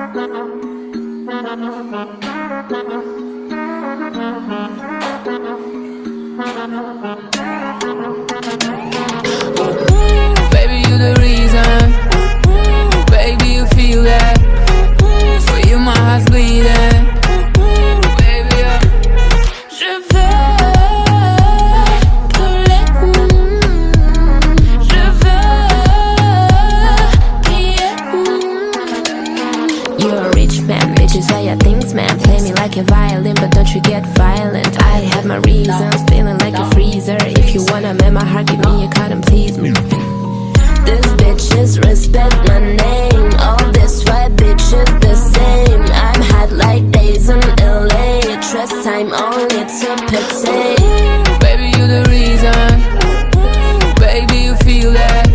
Baby, you the reason. Baby, you feel that. For you my heart's bleeding. Baby, je veux brûler. Je veux crier. You're a rich man, bitches are your things, man. Play me like a violin, but don't you get violent. I have my reasons, feeling like a freezer. If you wanna mend my heart, give me a card and please me. These bitches respect my name. All this white bitches the same. I'm hot like days in LA. Trust time only to pity. baby, you the reason. Baby, you feel that.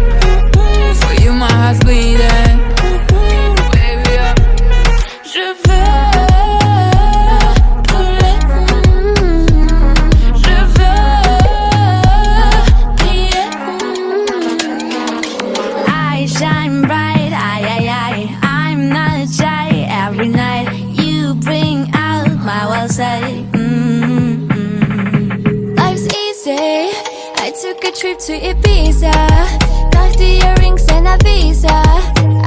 For you my heart's bleeding. Baby, je veux brûler. Je veux crier. I shine bright, I'm not shy. Every night you bring out my wild side. Life's easy. I took a trip to Ibiza. Got the earrings and a visa.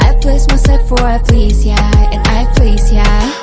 I place myself for a please, yeah, and I please, yeah.